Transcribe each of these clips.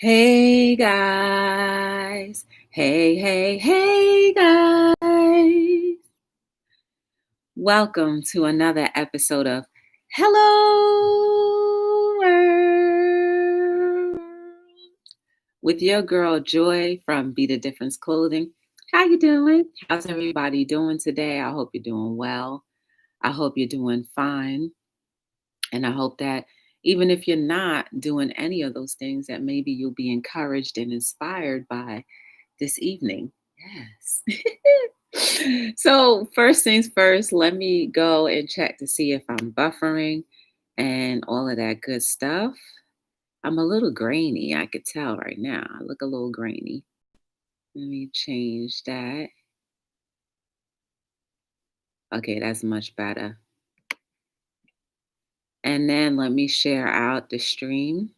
Hey guys. Hey guys. Welcome to another episode of Hello World with your girl Joy from Be the Difference Clothing. How you doing? How's everybody doing today? I hope you're doing well. I hope you're doing fine. And I hope that even if you're not doing any of those things, that maybe you'll be encouraged and inspired by this evening. Yes. So, first things first, let me go and check to see if I'm buffering and all of that good stuff. I'm a little grainy, I could tell right now. I look a little grainy. Let me change that. Okay, that's much better. And then let me share out the stream.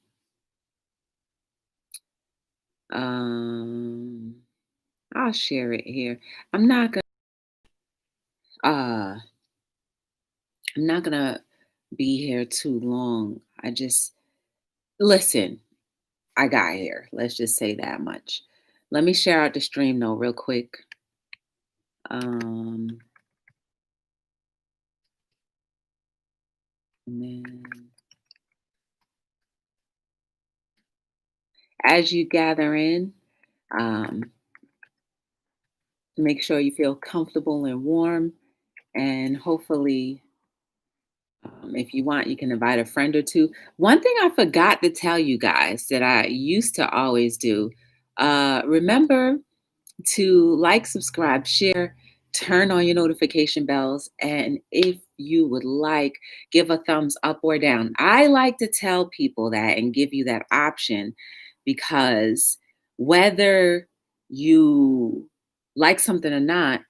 Um, I'll share it here. I'm not gonna uh I'm not gonna be here too long. I just listen, I got here. Let's just say that much. Let me share out the stream though, real quick. Um and then as you gather in, um, make sure you feel comfortable and warm and hopefully if you want, you can invite a friend or two. One thing I forgot to tell you guys that I used to always do, remember to like, subscribe, share, turn on your notification bells, and if you would like, give a thumbs up or down. I like to tell people that and give you that option because whether you like something or not,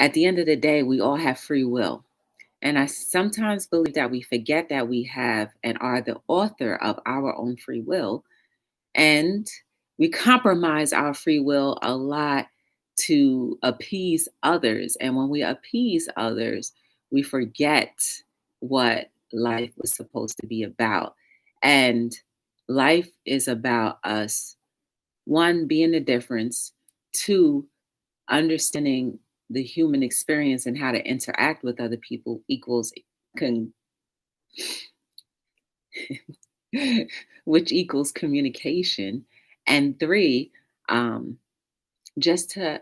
at the end of the day, we all have free will. And I sometimes believe that we forget that we have and are the author of our own free will. And we compromise our free will a lot to appease others. And when we appease others, we forget what life was supposed to be about. And life is about us, one, being the difference, two, understanding the human experience and how to interact with other people equals con- which equals communication, and three, um, just to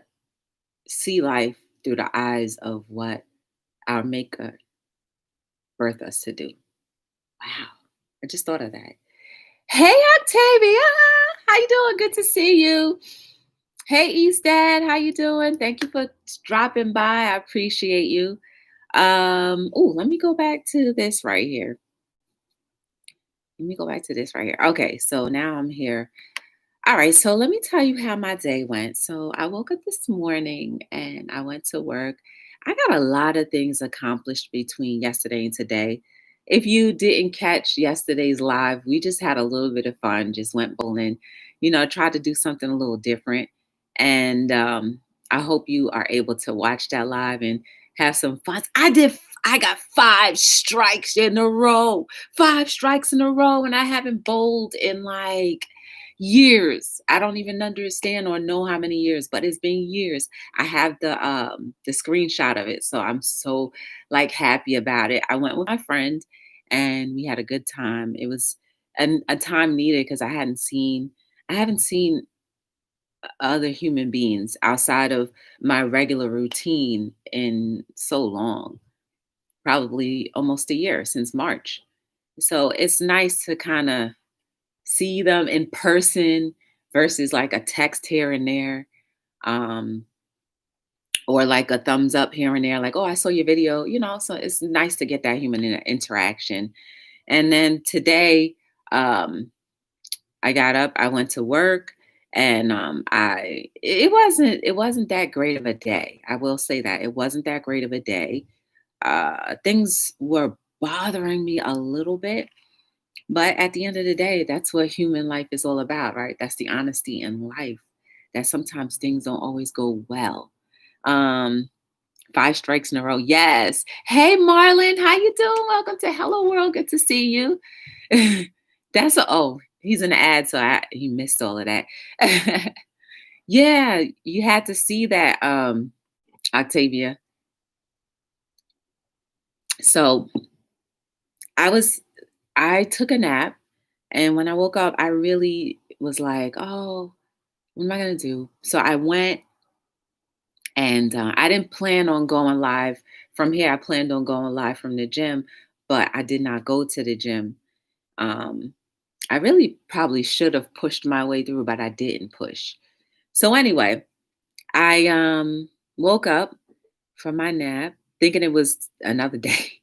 see life through the eyes of what our maker birthed us to do. Wow, I just thought of that. Hey Octavia, how you doing? Good to see you. Hey East Dad, how you doing? Thank you for dropping by. I appreciate you. Let me go back to this right here. Let me go back to this right here. Okay, so now I'm here. All right, so let me tell you how my day went. So I woke up this morning and I went to work. I got a lot of things accomplished between yesterday and today. If you didn't catch yesterday's live, we just had a little bit of fun, just went bowling, tried to do something a little different. And I hope you are able to watch that live and have some fun. I got 5 strikes in a row, and I haven't bowled in like years. I don't even understand or know how many years, but it's been years. I have the screenshot of it, so I'm so like happy about it. I went with my friend and we had a good time. It was a time needed because I haven't seen other human beings outside of my regular routine in so long, probably almost a year since March. So it's nice to kind of see them in person versus like a text here and there, um, or like a thumbs up here and there, like, oh, I saw your video, so it's nice to get that human interaction. And then today, um, I got up, I went to work, and it wasn't that great of a day. I will say that it wasn't that great of a day. Things were bothering me a little bit, but at the end of the day, that's what human life is all about, right? That's the honesty in life. That sometimes things don't always go well. Um, 5 strikes in a row. Yes. Hey Marlon, how you doing? Welcome to Hello World. Good to see you. That's a oh. He's an ad, so he missed all of that. Yeah, you had to see that, Octavia. So I was I took a nap, and when I woke up, I really was like, "Oh, what am I gonna do?" So I went, and I didn't plan on going live from here. I planned on going live from the gym, but I did not go to the gym. Um, I really probably should have pushed my way through, but I didn't push. So anyway, I woke up from my nap thinking it was another day.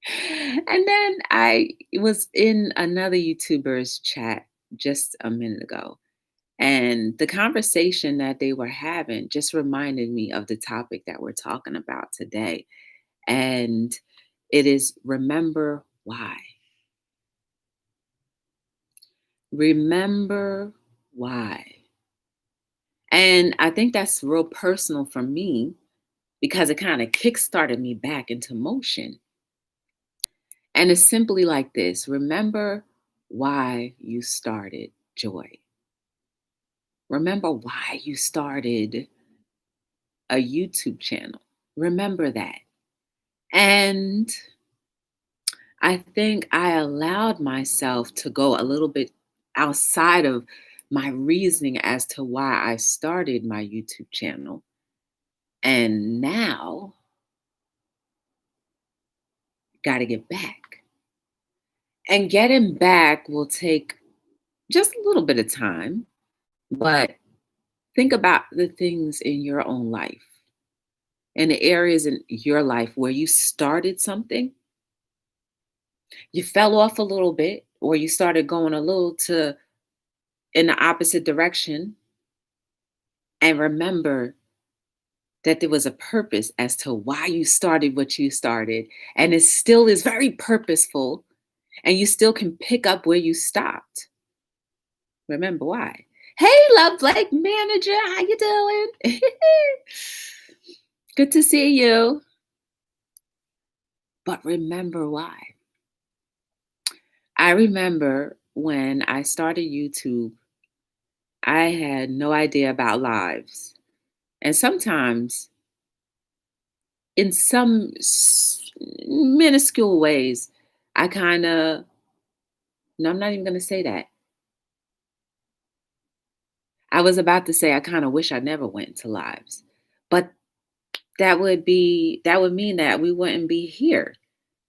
And then I was in another YouTuber's chat just a minute ago. And the conversation that they were having just reminded me of the topic that we're talking about today. And it is remember why. Remember why. And I think that's real personal for me because it kind of kickstarted me back into motion. And it's simply like this: remember why you started joy. Remember why you started a YouTube channel. Remember that. And I think I allowed myself to go a little bit outside of my reasoning as to why I started my YouTube channel. And now, got to get back. And getting back will take just a little bit of time, but think about the things in your own life and the areas in your life where you started something, you fell off a little bit, or you started going a little to in the opposite direction, and remember that there was a purpose as to why you started what you started, and it still is very purposeful, and you still can pick up where you stopped. Remember why. Hey, Love Blake manager, how you doing? Good to see you. But remember why. I remember when I started YouTube, I had no idea about lives. And sometimes, in some minuscule ways, I kind of, no, I'm not even going to say that. I was about to say I kind of wish I never went to lives. But that would mean that we wouldn't be here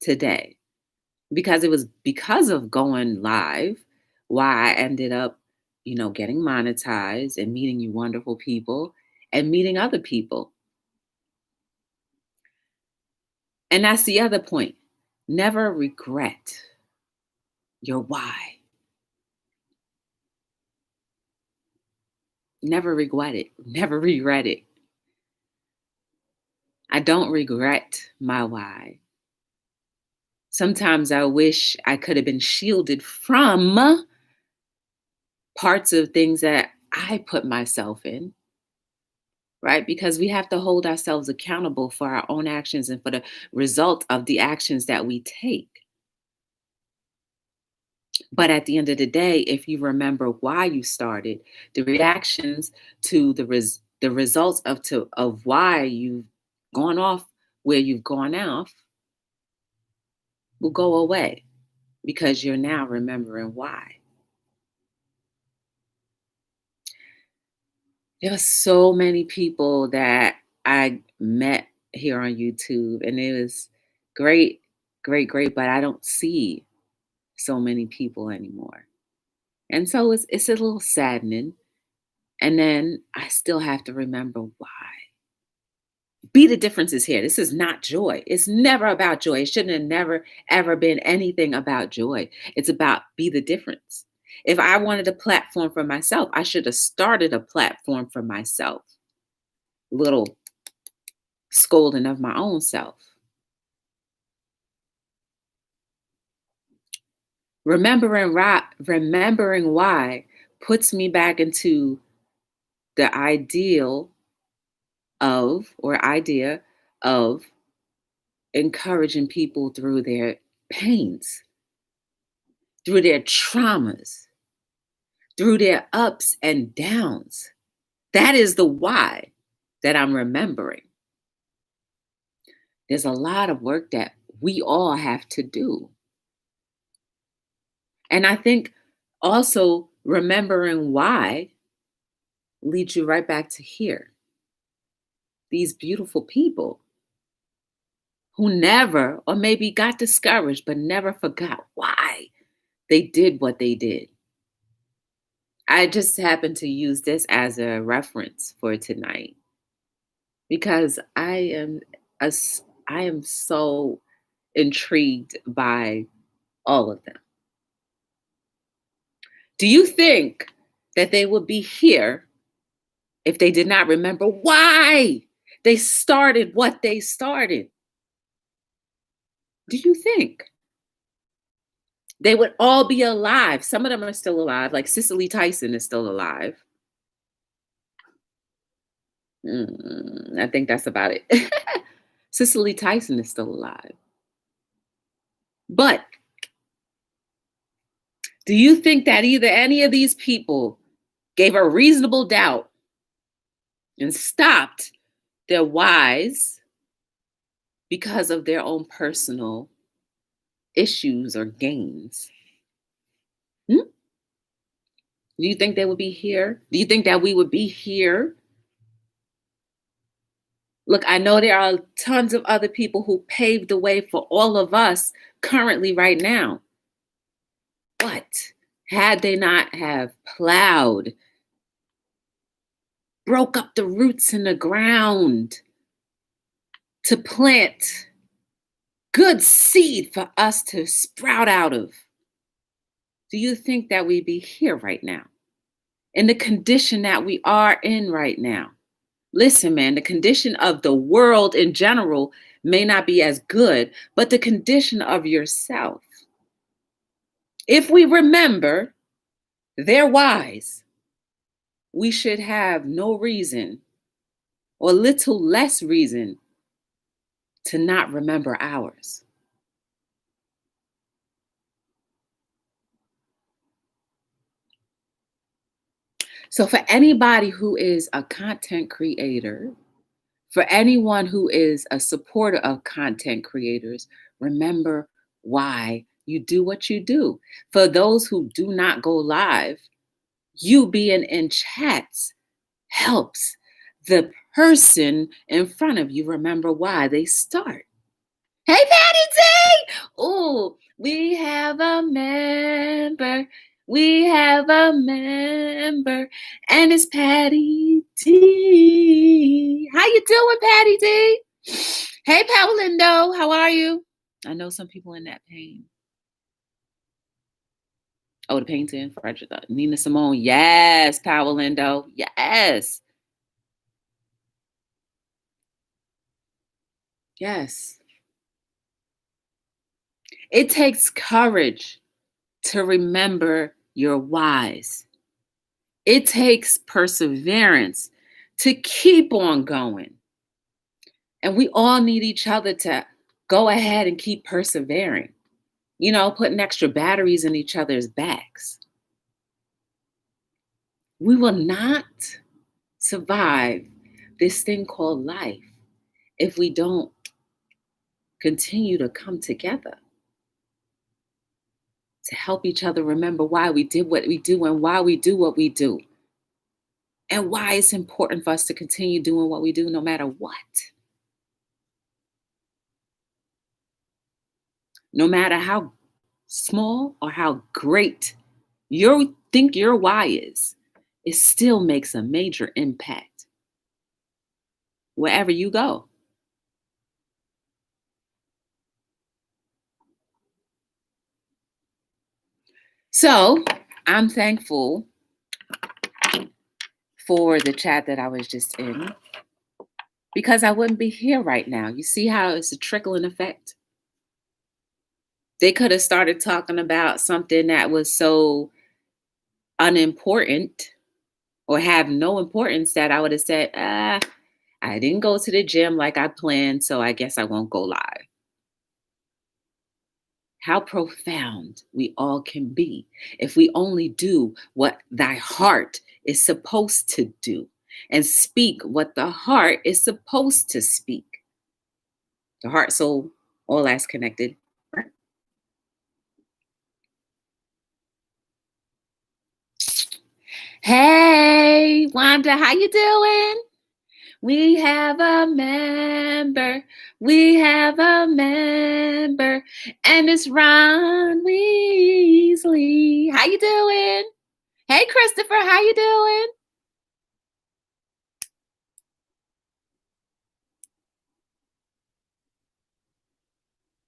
today, because it was because of going live why I ended up, getting monetized and meeting you wonderful people and meeting other people. And that's the other point. Never regret your why. Never regret it. Never regret it. I don't regret my why. Sometimes I wish I could have been shielded from parts of things that I put myself in, right? Because we have to hold ourselves accountable for our own actions and for the result of the actions that we take. But at the end of the day, if you remember why you started, the reactions to the results of why you've gone off where you've gone off will go away because you're now remembering why. There are so many people that I met here on YouTube, and it was great, great, great. But I don't see so many people anymore, and so it's a little saddening. And then I still have to remember why. Be the differences here. This is not joy. It's never about joy. It shouldn't have never ever been anything about joy. It's about be the difference. If I wanted a platform for myself, I should have started a platform for myself. Little scolding of my own self. Remembering why puts me back into the idea of encouraging people through their pains, through their traumas. through their ups and downs. That is the why that I'm remembering. There's a lot of work that we all have to do. And I think also remembering why leads you right back to here. These beautiful people who never, or maybe got discouraged, but never forgot why they did what they did. I just happened to use this as a reference for tonight because I am so intrigued by all of them. Do you think that they would be here if they did not remember why they started what they started? Do you think they would all be alive? Some of them are still alive, like Cicely Tyson is still alive. I think that's about it. Cicely Tyson is still alive. But do you think that either any of these people gave a reasonable doubt and stopped their whys because of their own personal issues or gains? Hmm? Do you think they would be here? Do you think that we would be here? Look, I know there are tons of other people who paved the way for all of us currently right now. But had they not have plowed, broke up the roots in the ground to plant good seed for us to sprout out of, do you think that we'd be here right now in the condition that we are in right now? Listen, man, the condition of the world in general may not be as good, but the condition of yourself. If we remember their whys, we should have no reason or little less reason to not remember ours. So for anybody who is a content creator, for anyone who is a supporter of content creators, remember why you do what you do. For those who do not go live, you being in chats helps the person in front of you remember why they start. Hey, Patty T! Oh, we have a member. We have a member, and it's Patty T. How you doing, Patty T? Hey, Paolindo, how are you? I know some people in that pain. Oh, the painting, Frederick, Nina Simone. Yes, Paolindo. Yes. Yes. It takes courage to remember your whys. It takes perseverance to keep on going. And we all need each other to go ahead and keep persevering. Putting extra batteries in each other's backs. We will not survive this thing called life if we don't continue to come together to help each other remember why we did what we do and why we do what we do. And why it's important for us to continue doing what we do no matter what. No matter how small or how great you think your why is, it still makes a major impact wherever you go. So I'm thankful for the chat that I was just in because I wouldn't be here right now. You see how it's a trickling effect? They could have started talking about something that was so unimportant or have no importance that I would have said, I didn't go to the gym like I planned, so I guess I won't go live. How profound we all can be if we only do what thy heart is supposed to do and speak what the heart is supposed to speak. The heart, soul, all that's connected. Right? Hey, Wanda, how you doing? We have a member. We have a member, and it's Ron Weasley. How you doing? Hey, Christopher, how you doing?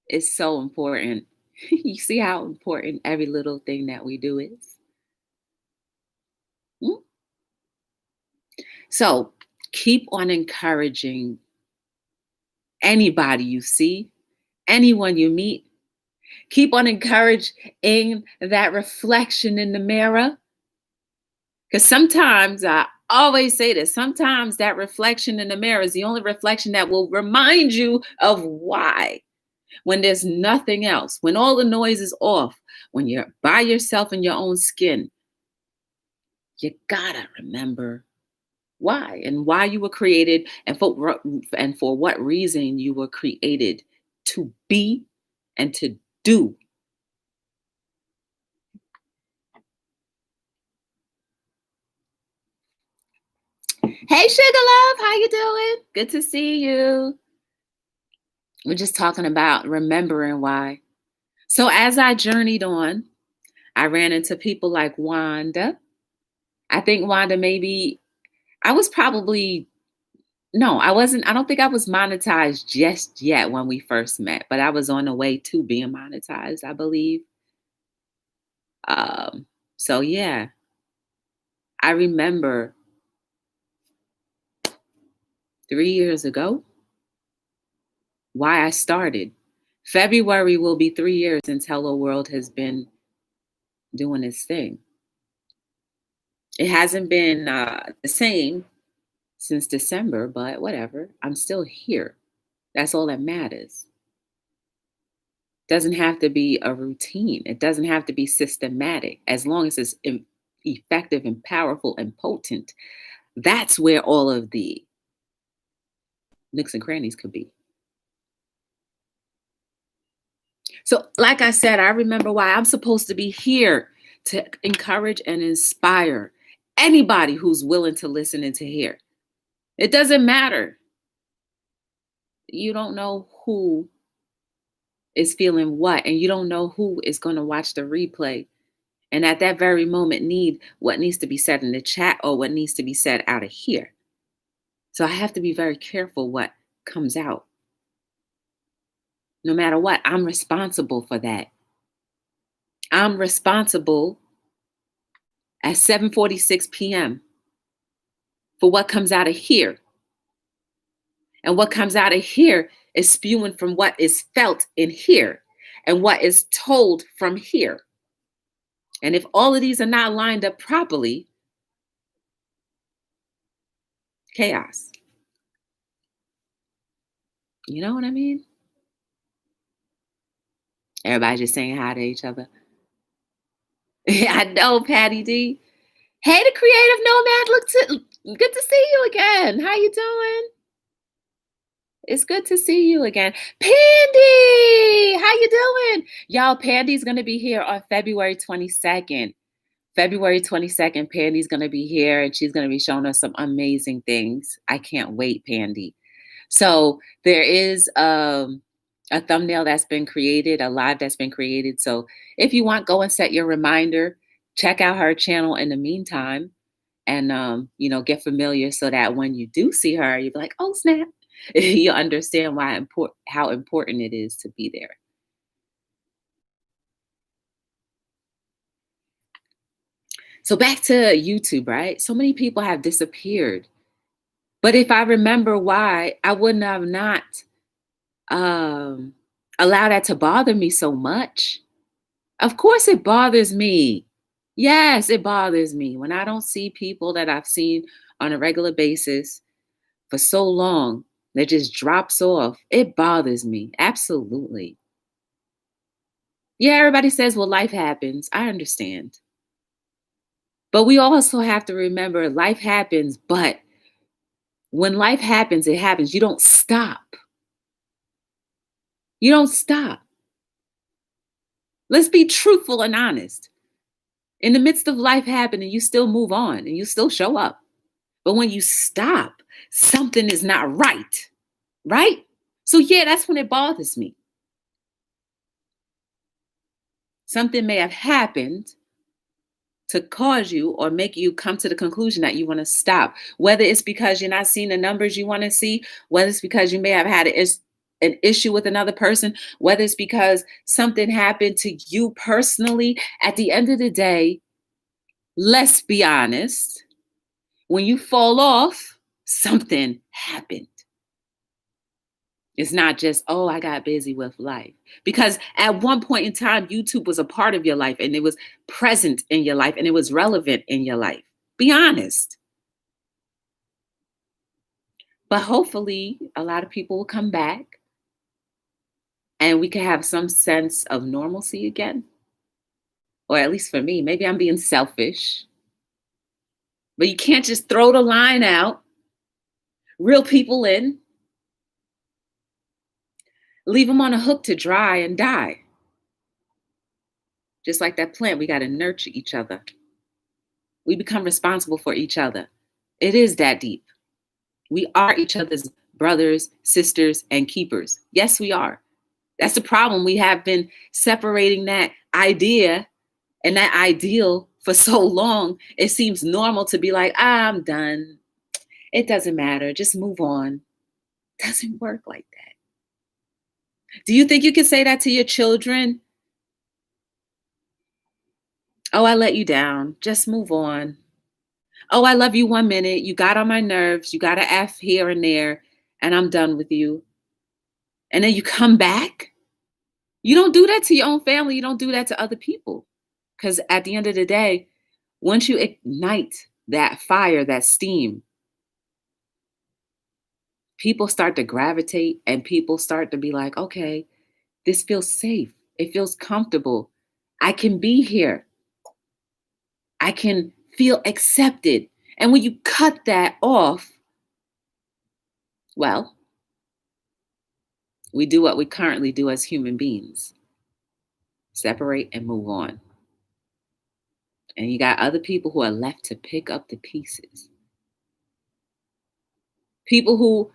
It's so important. You see how important every little thing that we do is? Mm? So keep on encouraging anybody you see, anyone you meet. Keep on encouraging that reflection in the mirror. Because sometimes, I always say this, sometimes that reflection in the mirror is the only reflection that will remind you of why. When there's nothing else, when all the noise is off, when you're by yourself in your own skin, you gotta remember why and why you were created and for what reason you were created to be and to do. Hey, Sugar Love, how you doing? Good to see you. We're just talking about remembering why. So as I journeyed on, I ran into people like Wanda. I think Wanda, maybe I was probably, no, I wasn't. I don't think I was monetized just yet when we first met, but I was on the way to being monetized, I believe. Um, so yeah, I remember 3 years ago why I started. February will be 3 years since Hello World has been doing its thing. It hasn't been the same since December, but whatever. I'm still here. That's all that matters. Doesn't have to be a routine. It doesn't have to be systematic. As long as it's effective and powerful and potent, that's where all of the nooks and crannies could be. So, like I said, I remember why I'm supposed to be here to encourage and inspire anybody who's willing to listen and to hear. It doesn't matter. You don't know who is feeling what, and you don't know who is going to watch the replay. And at that very moment, need what needs to be said in the chat or what needs to be said out of here. So I have to be very careful what comes out. No matter what, I'm responsible for that. I'm responsible at 7:46 p.m. for what comes out of here. And what comes out of here is spewing from what is felt in here and what is told from here. And if all of these are not lined up properly, chaos. You know what I mean? Everybody just saying hi to each other. I know, Patty D. Hey, the creative nomad. Good to see you again. How you doing? It's good to see you again. Pandy, how you doing? Y'all, Pandy's going to be here on February 22nd. February 22nd, Pandy's going to be here and she's going to be showing us some amazing things. I can't wait, Pandy. So there is a thumbnail that's been created, a live that's been created. So if you want, go and set your reminder. Check out her channel in the meantime and, get familiar so that when you do see her, you'll be like, oh, snap. You understand how important it is to be there. So back to YouTube, right? So many people have disappeared. But if I remember why, I wouldn't have not allowed that to bother me so much. Of course it bothers me. Yes, it bothers me when I don't see people that I've seen on a regular basis for so long that just drops off. It bothers me. Absolutely. Yeah, everybody says, well, life happens. I understand. But we also have to remember life happens, but when life happens, it happens. You don't stop. You don't stop. Let's be truthful and honest. In the midst of life happening, you still move on and you still show up. But when you stop, something is not right. Right? So, yeah, that's when it bothers me. Something may have happened to cause you or make you come to the conclusion that you want to stop. Whether it's because you're not seeing the numbers you want to see, whether it's because you may have had an issue with another person, whether it's because something happened to you personally. At the end of the day, let's be honest, when you fall off, something happened. It's not just, oh, I got busy with life. Because at one point in time, YouTube was a part of your life and it was present in your life and it was relevant in your life. Be honest. But hopefully, a lot of people will come back and we can have some sense of normalcy again. Or at least for me, maybe I'm being selfish. But you can't just throw the line out, reel people in, leave them on a hook to dry and die. Just like that plant, we got to nurture each other. We become responsible for each other. It is that deep. We are each other's brothers, sisters, and keepers. Yes, we are. That's the problem. We have been separating that idea and that ideal for so long. It seems normal to be like, I'm done. It doesn't matter. Just move on. Doesn't work like that. Do you think you can say that to your children? Oh, I let you down. Just move on. Oh, I love you 1 minute. You got on my nerves. You got a F here and there, and I'm done with you. And then you come back. You don't do that to your own family. You don't do that to other people. Because at the end of the day, once you ignite that fire, that steam, people start to gravitate and people start to be like, okay, this feels safe. It feels comfortable. I can be here. I can feel accepted. And when you cut that off, well, we do what we currently do as human beings: separate and move on. And you got other people who are left to pick up the pieces. People who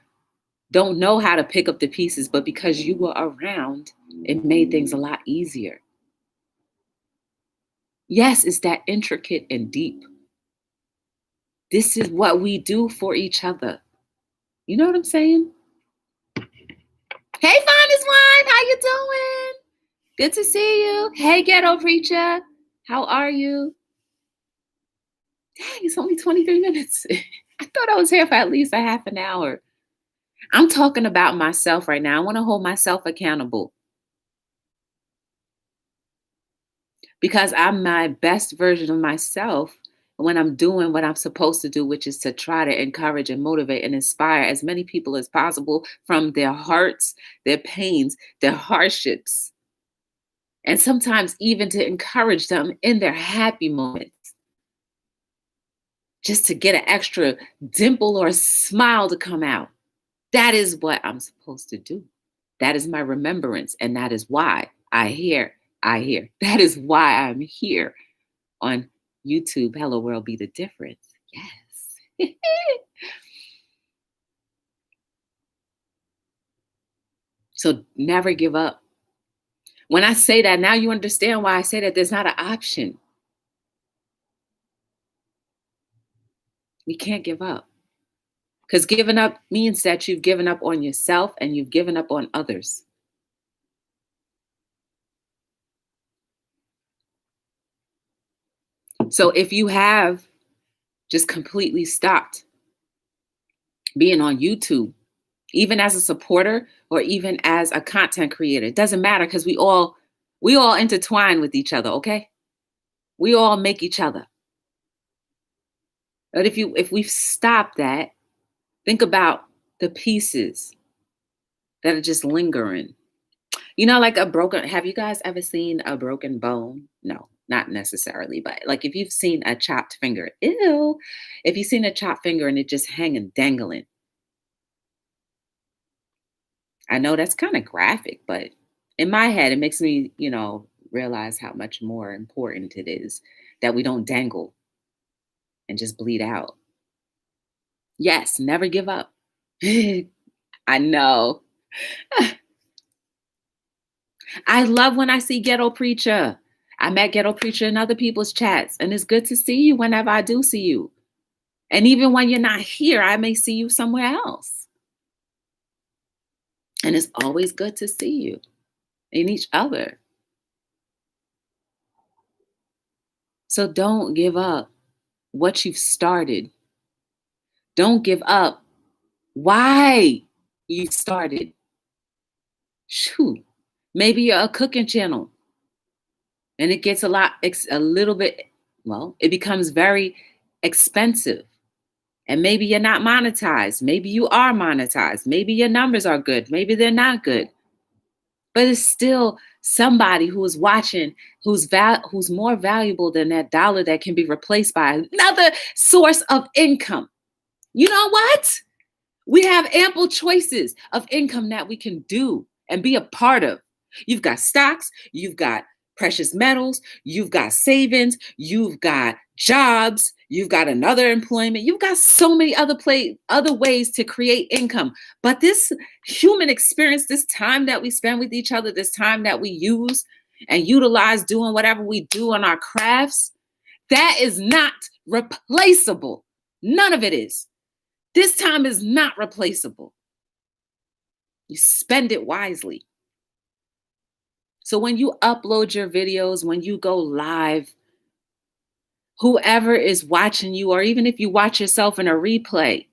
don't know how to pick up the pieces, but because you were around, it made things a lot easier. Yes, it's that intricate and deep. This is what we do for each other. You know what I'm saying? Hey, Finest Wine, how you doing? Good to see you. Hey, Ghetto Preacher, how are you? Dang, it's only 23 minutes. I thought I was here for at least a half an hour. I'm talking about myself right now. I want to hold myself accountable because I'm my best version of myself when I'm doing what I'm supposed to do, which is to try to encourage and motivate and inspire as many people as possible from their hearts, their pains, their hardships, and sometimes even to encourage them in their happy moments, just to get an extra dimple or a smile to come out. That is what I'm supposed to do. That is my remembrance. And that is why I hear. That is why I'm here on YouTube. Hello World Be the Difference. Yes. So never give up. When I say that, now you understand why I say that there's not an option. We can't give up. Because giving up means that you've given up on yourself and you've given up on others. So if you have just completely stopped being on YouTube, even as a supporter or even as a content creator, it doesn't matter because we all intertwine with each other, okay? We all make each other. But if we've stopped that, think about the pieces that are just lingering. Like have you guys ever seen a broken bone? No, not necessarily, but like if you've seen a chopped finger, ew. If you've seen a chopped finger and it just hanging dangling, I know that's kind of graphic, but in my head, it makes me, realize how much more important it is that we don't dangle and just bleed out. Yes, never give up. I know. I love when I see Ghetto Preacher. I met Ghetto Preacher in other people's chats, and it's good to see you whenever I do see you. And even when you're not here, I may see you somewhere else. And it's always good to see you and each other. So don't give up what you've started. Don't give up why you started. Shoot. Maybe you're a cooking channel and it gets a little bit, well, it becomes very expensive. And maybe you're not monetized. Maybe you are monetized. Maybe your numbers are good. Maybe they're not good. But it's still somebody who is watching who's more valuable than that dollar that can be replaced by another source of income. You know what? We have ample choices of income that we can do and be a part of. You've got stocks, you've got precious metals, you've got savings, you've got jobs, you've got another employment, you've got so many other ways to create income. But this human experience, this time that we spend with each other, this time that we use and utilize doing whatever we do on our crafts, that is not replaceable. None of it is. This time is not replaceable. You spend it wisely. So when you upload your videos, when you go live, whoever is watching you, or even if you watch yourself in a replay,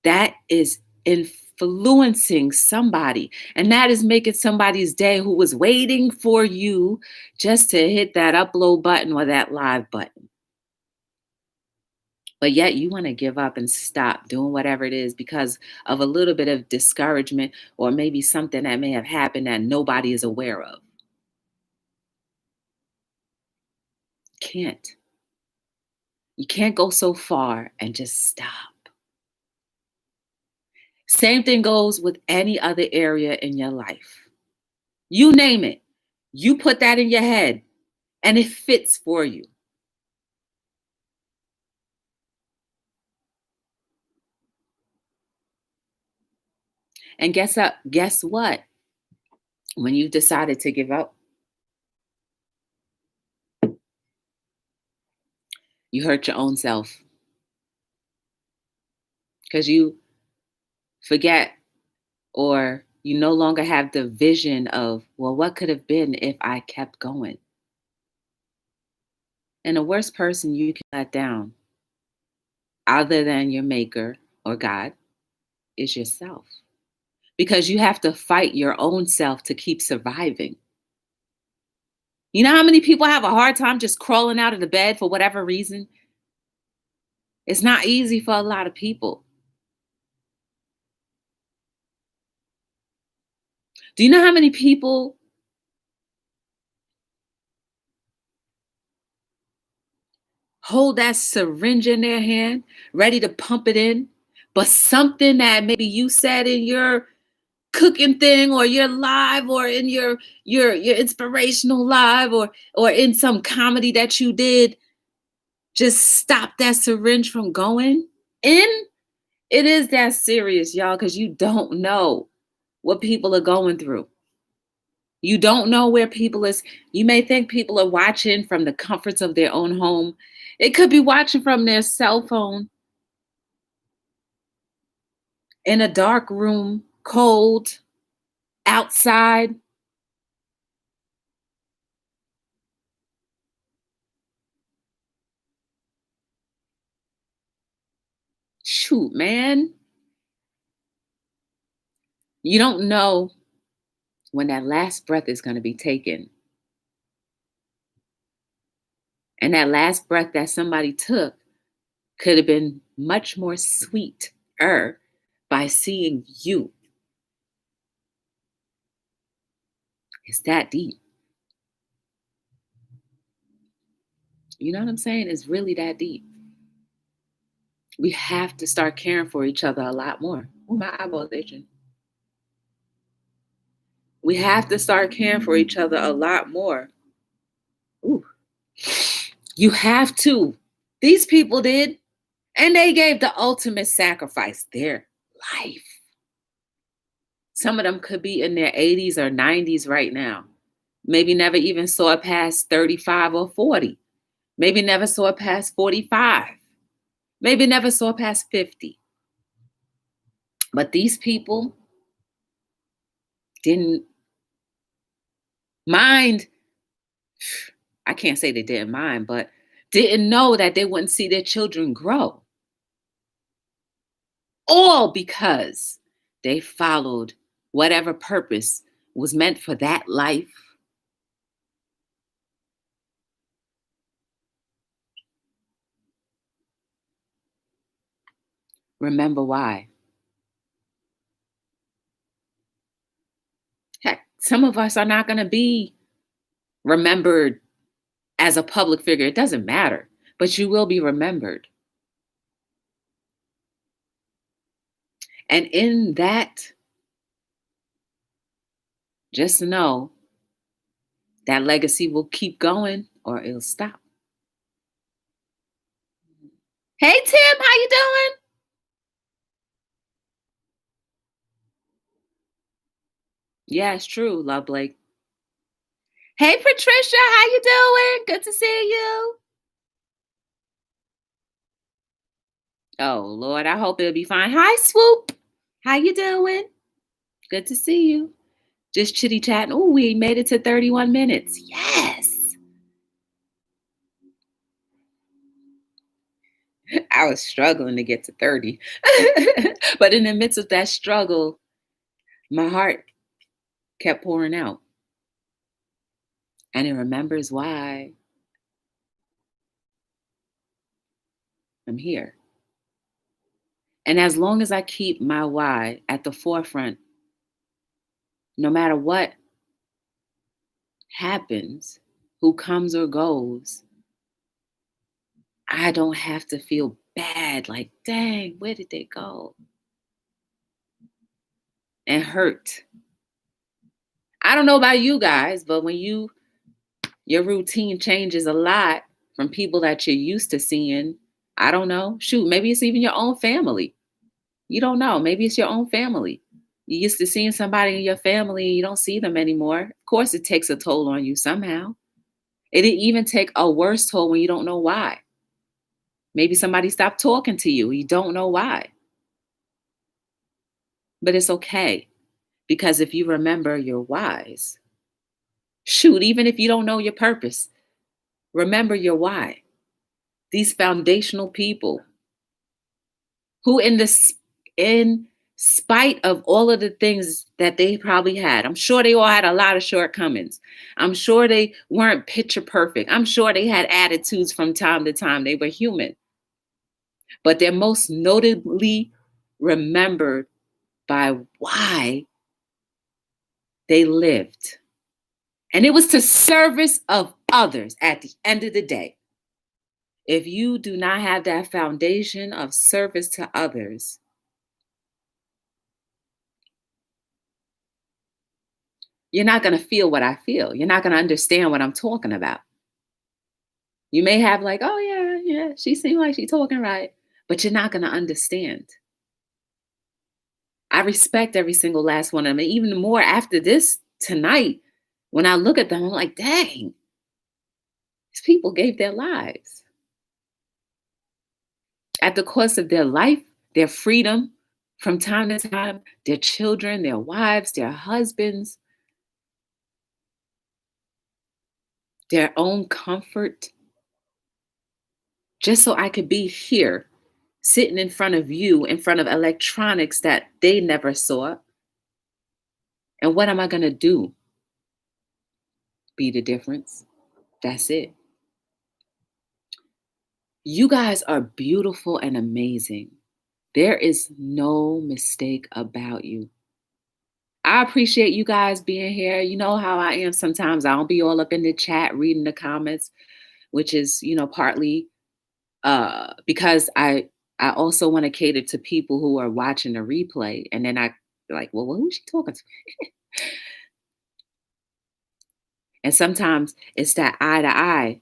that is influencing somebody. And that is making somebody's day who was waiting for you just to hit that upload button or that live button. But yet you want to give up and stop doing whatever it is because of a little bit of discouragement or maybe something that may have happened that nobody is aware of. Can't. You can't go so far and just stop. Same thing goes with any other area in your life. You name it. You put that in your head and it fits for you. And guess what? When you've decided to give up, you hurt your own self because you forget or you no longer have the vision of, well, what could have been if I kept going? And the worst person you can let down, other than your maker or God, is yourself. Because you have to fight your own self to keep surviving. You know how many people have a hard time just crawling out of the bed for whatever reason? It's not easy for a lot of people. Do you know how many people hold that syringe in their hand, ready to pump it in, but something that maybe you said in your cooking thing or your live or in your inspirational live or in some comedy that you did just stop that syringe from going in? It is that serious, y'all, because you don't know what people are going through. You don't know where people is. You may think people are watching from the comforts of their own home. It could be watching from their cell phone in a dark room, cold, outside. Shoot, man. You don't know when that last breath is going to be taken. And that last breath that somebody took could have been much more sweeter by seeing you. It's that deep. You know what I'm saying? It's really that deep. We have to start caring for each other a lot more. Oh, my eyeballs itching. We have to start caring for each other a lot more. Ooh. You have to. These people did. And they gave the ultimate sacrifice, their life. Some of them could be in their 80s or 90s right now. Maybe never even saw it past 35 or 40. Maybe never saw it past 45. Maybe never saw it past 50. But these people didn't mind. I can't say they didn't mind, but didn't know that they wouldn't see their children grow. All because they followed whatever purpose was meant for that life. Remember why. Heck, some of us are not going to be remembered as a public figure. It doesn't matter, but you will be remembered. And in that, just know that legacy will keep going or it'll stop. Hey, Tim, how you doing? Yeah, it's true, Love Blake. Hey, Patricia, how you doing? Good to see you. Oh, Lord, I hope it'll be fine. Hi, Swoop. How you doing? Good to see you. Just chitty chatting. Oh, we made it to 31 minutes. Yes. I was struggling to get to 30. But in the midst of that struggle, my heart kept pouring out. And it remembers why I'm here. And as long as I keep my why at the forefront, no matter what happens, who comes or goes, I don't have to feel bad like, dang, where did they go? And hurt. I don't know about you guys, but when your routine changes a lot from people that you're used to seeing, I don't know. Shoot, maybe it's even your own family. You don't know. Maybe it's your own family. You used to seeing somebody in your family, you don't see them anymore. Of course, it takes a toll on you somehow. It didn't even take a worse toll when you don't know why. Maybe somebody stopped talking to you. You don't know why. But it's okay. Because if you remember your whys, shoot, even if you don't know your purpose, remember your why. These foundational people who in spite of all of the things that they probably had, I'm sure they all had a lot of shortcomings. I'm sure they weren't picture perfect. I'm sure they had attitudes from time to time. They were human. But they're most notably remembered by why they lived. And it was to service of others at the end of the day. If you do not have that foundation of service to others, you're not going to feel what I feel. You're not going to understand what I'm talking about. You may have like, oh yeah, she seemed like she's talking right, but you're not going to understand. I respect every single last one of them. And even more after this tonight, when I look at them, I'm like, dang, these people gave their lives. At the cost of their life, their freedom, from time to time, their children, their wives, their husbands, their own comfort, just so I could be here, sitting in front of you, in front of electronics that they never saw. And what am I going to do? Be the difference. That's it. You guys are beautiful and amazing. There is no mistake about you. I appreciate you guys being here. You know how I am sometimes. I don't be all up in the chat reading the comments, which is, partly because I also want to cater to people who are watching the replay. And then I like, well, who's she talking to? And sometimes it's that eye to eye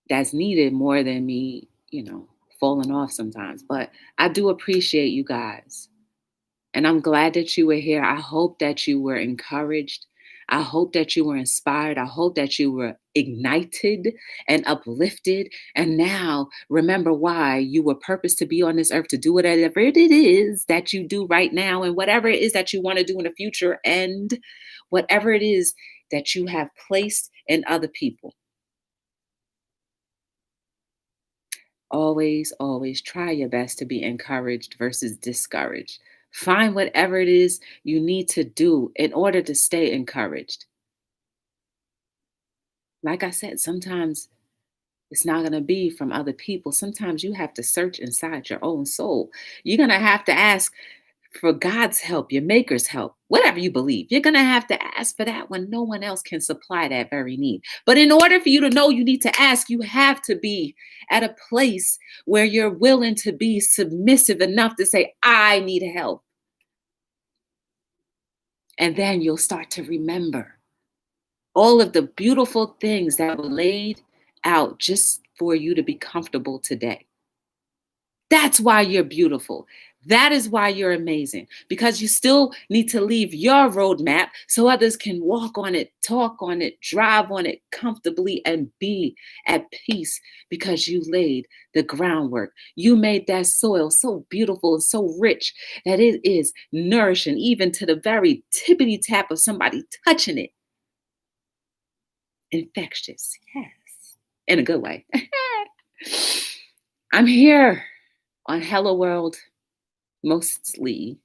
that's needed more than me, falling off sometimes. But I do appreciate you guys. And I'm glad that you were here. I hope that you were encouraged. I hope that you were inspired. I hope that you were ignited and uplifted. And now remember why you were purposed to be on this earth to do whatever it is that you do right now and whatever it is that you want to do in the future and whatever it is that you have placed in other people. Always, always try your best to be encouraged versus discouraged. Find whatever it is you need to do in order to stay encouraged. Like I said, sometimes it's not going to be from other people. Sometimes you have to search inside your own soul. You're going to have to ask for God's help, your maker's help, whatever you believe. You're going to have to ask for that when no one else can supply that very need. But in order for you to know you need to ask, you have to be at a place where you're willing to be submissive enough to say, I need help. And then you'll start to remember all of the beautiful things that were laid out just for you to be comfortable today. That's why you're beautiful. That is why you're amazing, because you still need to leave your roadmap so others can walk on it, talk on it, drive on it comfortably and be at peace because you laid the groundwork. You made that soil so beautiful and so rich that it is nourishing even to the very tippity tap of somebody touching it. Infectious, yes, in a good way. I'm here on Hello World mostly.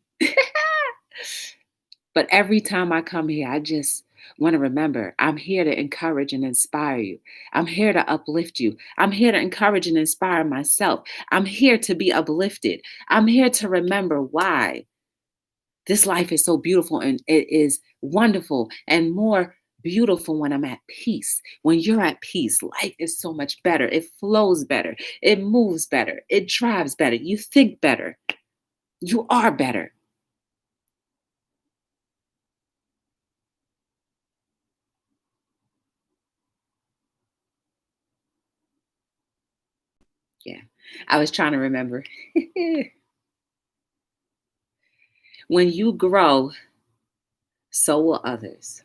But every time I come here, I just want to remember I'm here to encourage and inspire you. I'm here to uplift you. I'm here to encourage and inspire myself. I'm here to be uplifted. I'm here to remember why this life is so beautiful and it is wonderful and more beautiful when I'm at peace. When you're at peace, life is so much better. It flows better. It moves better. It drives better. You think better. You are better. Yeah, I was trying to remember. When you grow, so will others.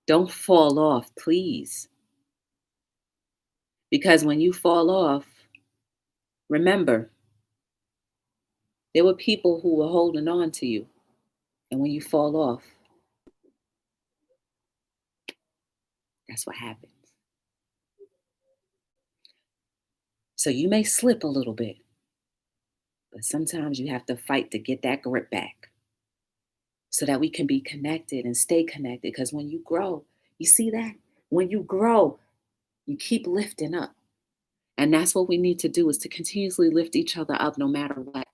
Don't fall off, please. Because when you fall off, remember, there were people who were holding on to you. And when you fall off, that's what happens. So you may slip a little bit, but sometimes you have to fight to get that grip back so that we can be connected and stay connected. Because when you grow, you see that? When you grow, you keep lifting up. And that's what we need to do, is to continuously lift each other up no matter what.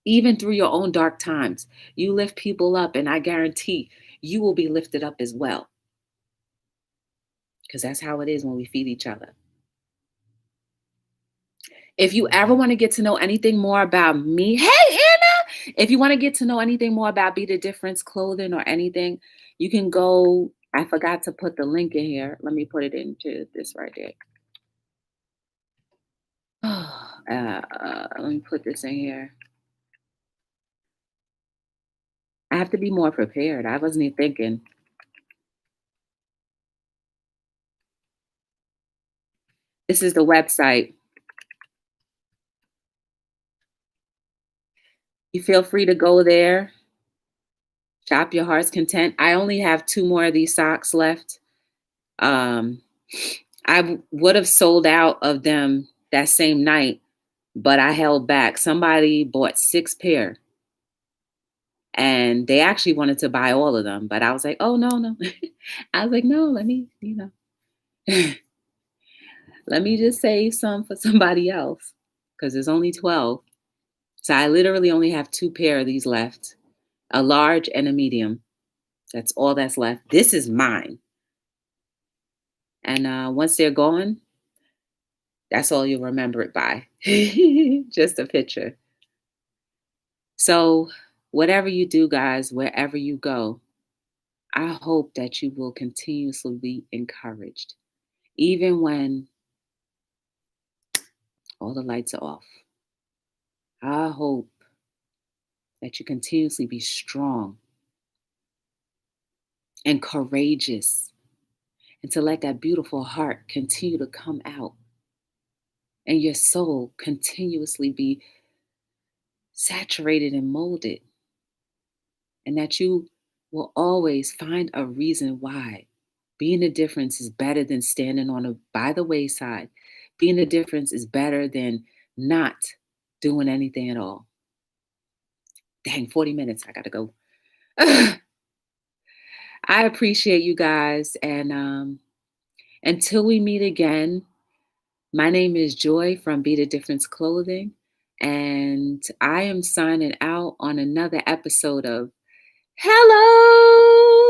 Even through your own dark times, you lift people up, and I guarantee you will be lifted up as well. Because that's how it is when we feed each other. If you ever want to get to know anything more about me, hey, Anna, if you want to get to know anything more about Be the Difference clothing or anything, you can go. I forgot to put the link in here. Let me put it into this right there. Let me put this in here. I have to be more prepared. I wasn't even thinking. This is the website. You feel free to go there. Shop your heart's content. I only have 2 more of these socks left. I would have sold out of them that same night, but I held back. Somebody bought 6 pair and they actually wanted to buy all of them, but I was like, oh, no. I was like, no, let me, let me just save some for somebody else because there's only 12. So I literally only have two pair of these left, a large and a medium. That's all that's left. This is mine. And once they're gone, that's all you'll remember it by. Just a picture. So, whatever you do, guys, wherever you go, I hope that you will continuously be encouraged, even when all the lights are off. I hope that you continuously be strong and courageous and to let that beautiful heart continue to come out and your soul continuously be saturated and molded, and that you will always find a reason why being a difference is better than standing on a by the wayside. Being a difference is better than not doing anything at all. Dang, 40 minutes. I gotta go. I appreciate you guys. And until we meet again, my name is Joy from Be the Difference Clothing. And I am signing out on another episode of Hello